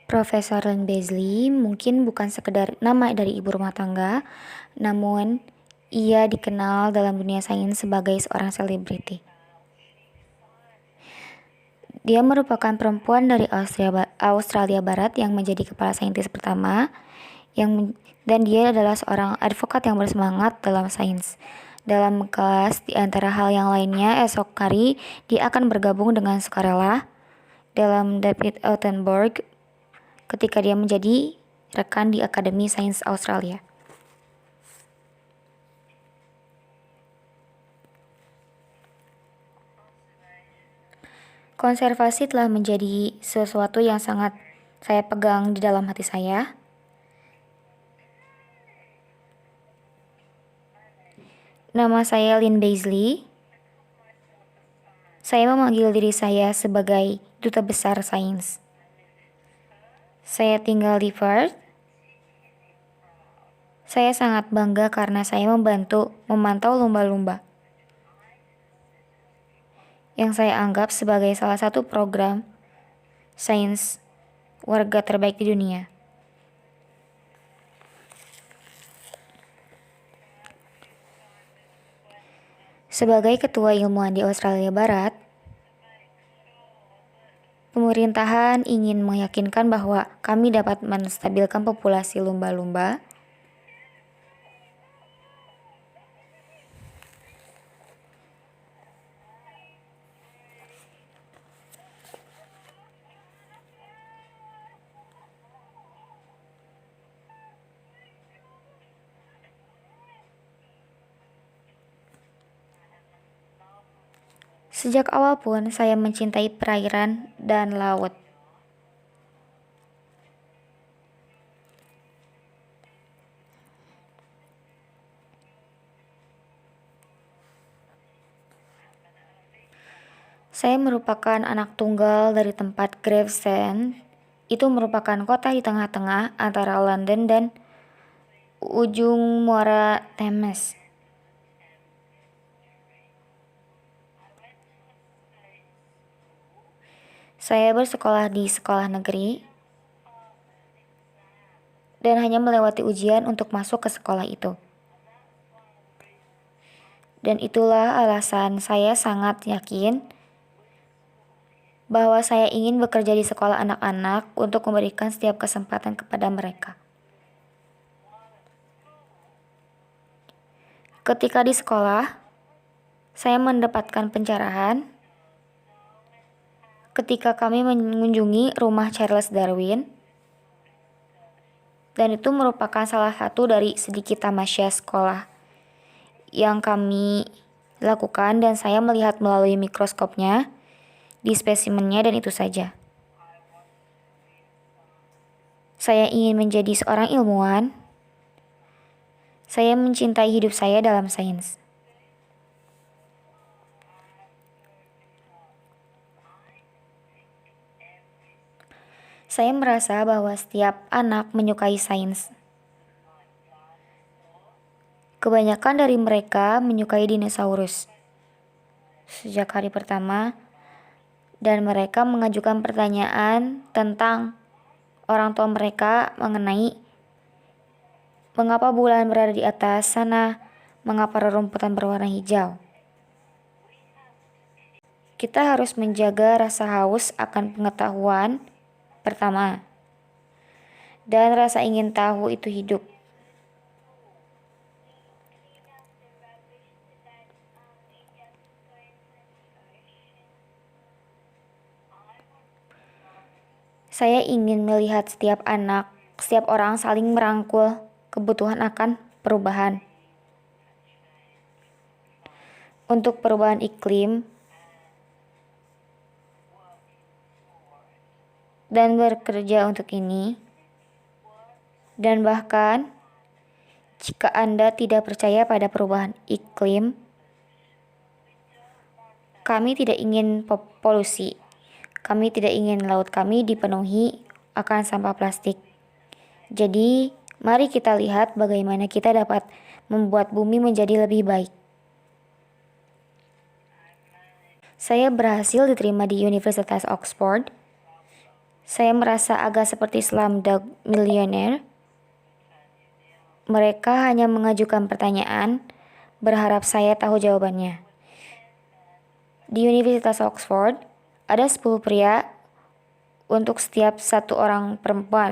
Profesor Len Beasley mungkin bukan sekedar nama dari ibu rumah tangga, namun ia dikenal dalam dunia sains sebagai seorang selebriti. Dia merupakan perempuan dari Australia Barat yang menjadi kepala saintis pertama, dan dia adalah seorang advokat yang bersemangat dalam sains. Dalam kelas, di antara hal yang lainnya, esok hari dia akan bergabung dengan sukarela dalam David Attenborough ketika dia menjadi rekan di Akademi Sains Australia. Konservasi telah menjadi sesuatu yang sangat saya pegang di dalam hati saya. Nama saya Lynn Beasley. Saya memanggil diri saya sebagai duta besar sains. Saya tinggal di Perth. Saya sangat bangga karena saya memantau lumba-lumba yang saya anggap sebagai salah satu program sains warga terbaik di dunia. Sebagai ketua ilmuwan di Australia Barat, pemerintahan ingin meyakinkan bahwa kami dapat menstabilkan populasi lumba-lumba Sejak awal pun saya mencintai perairan dan laut. Saya merupakan anak tunggal dari tempat Gravesend. Itu merupakan kota di tengah-tengah antara London dan ujung muara Thames. Saya bersekolah di sekolah negeri dan hanya melewati ujian untuk masuk ke sekolah itu. Dan itulah alasan saya sangat yakin bahwa saya ingin bekerja di sekolah anak-anak untuk memberikan setiap kesempatan kepada mereka. Ketika di sekolah, saya mendapatkan pencerahan ketika kami mengunjungi rumah Charles Darwin, dan itu merupakan salah satu dari sedikit tamasya sekolah yang kami lakukan, dan saya melihat melalui mikroskopnya di spesimennya, dan itu saja. Saya ingin menjadi seorang ilmuwan. Saya mencintai hidup saya dalam sains. Saya merasa bahwa setiap anak menyukai sains. Kebanyakan dari mereka menyukai dinosaurus sejak hari pertama, dan mereka mengajukan pertanyaan tentang orang tua mereka mengenai mengapa bulan berada di atas sana, mengapa rerumputan berwarna hijau. Kita harus menjaga rasa haus akan pengetahuan pertama, dan rasa ingin tahu itu hidup. Saya ingin melihat setiap orang saling merangkul kebutuhan akan perubahan. Untuk perubahan iklim dan bekerja untuk ini. Dan bahkan jika Anda tidak percaya pada perubahan iklim, kami tidak ingin polusi. Kami tidak ingin laut kami dipenuhi akan sampah plastik. Jadi, mari kita lihat bagaimana kita dapat membuat bumi menjadi lebih baik. Saya berhasil diterima di Universitas Oxford. Saya merasa agak seperti Slumdog Millionaire. Mereka hanya mengajukan pertanyaan, berharap saya tahu jawabannya. Di Universitas Oxford, ada 10 pria untuk setiap satu orang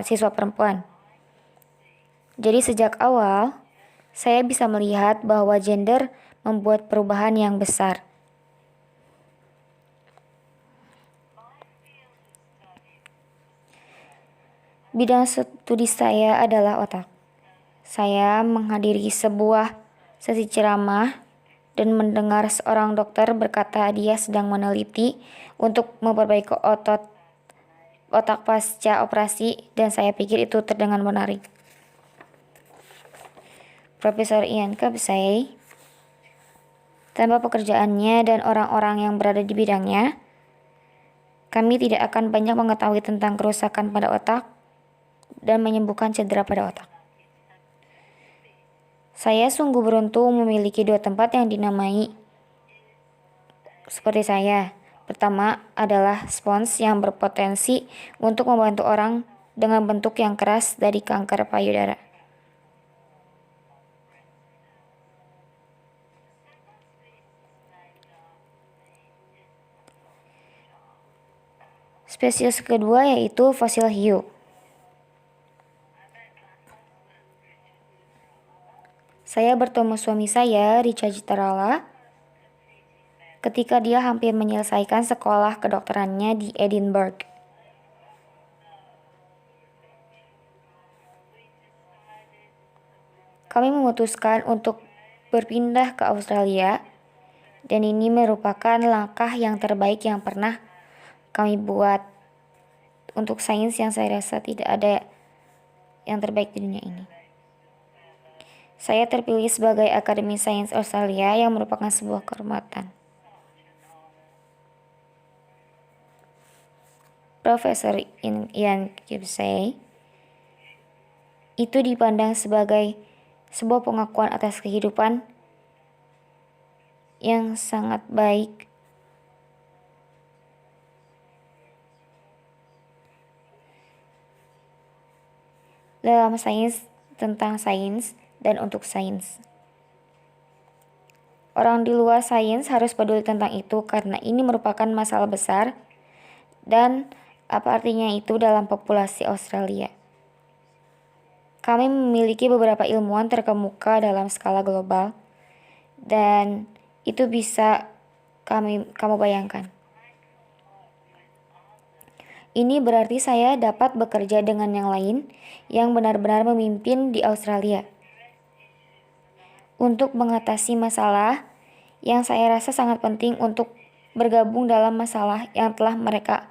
siswa perempuan. Jadi sejak awal, saya bisa melihat bahwa gender membuat perubahan yang besar. Bidang studi saya adalah otak. Saya menghadiri sebuah sesi ceramah dan mendengar seorang dokter berkata dia sedang meneliti untuk memperbaiki otak pasca operasi, dan saya pikir itu terdengar menarik. Profesor Ian Kebsey, tanpa pekerjaannya dan orang-orang yang berada di bidangnya, kami tidak akan banyak mengetahui tentang kerusakan pada otak dan menyembuhkan cedera pada otak. Saya sungguh beruntung memiliki 2 tempat yang dinamai seperti saya. Pertama adalah spons yang berpotensi untuk membantu orang dengan bentuk yang keras dari kanker payudara. Spesies kedua yaitu fosil hiu. Saya bertemu suami saya, Richard Jitarala, ketika dia hampir menyelesaikan sekolah kedokterannya di Edinburgh. Kami memutuskan untuk berpindah ke Australia, dan ini merupakan langkah yang terbaik yang pernah kami buat untuk sains yang saya rasa tidak ada yang terbaik di dunia ini. Saya terpilih sebagai Akademi Sains Australia yang merupakan sebuah kehormatan. Profesor Ian Kebsey itu dipandang sebagai sebuah pengakuan atas kehidupan yang sangat baik dalam sains, tentang sains, dan untuk sains. Orang di luar sains harus peduli tentang itu karena ini merupakan masalah besar, dan apa artinya itu dalam populasi Australia. Kami memiliki beberapa ilmuwan terkemuka dalam skala global, dan itu bisa kamu bayangkan. Ini berarti saya dapat bekerja dengan yang lain yang benar-benar memimpin di Australia untuk mengatasi masalah yang saya rasa sangat penting untuk bergabung dalam masalah yang telah mereka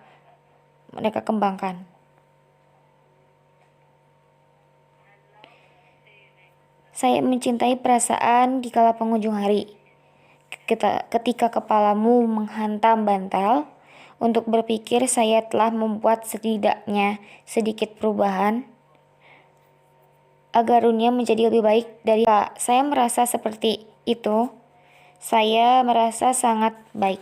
kembangkan. Saya mencintai perasaan di kala penghujung hari, ketika kepalamu menghantam bantal, untuk berpikir saya telah membuat setidaknya sedikit perubahan agar dunia menjadi lebih baik dari saya merasa seperti itu. Saya merasa sangat baik.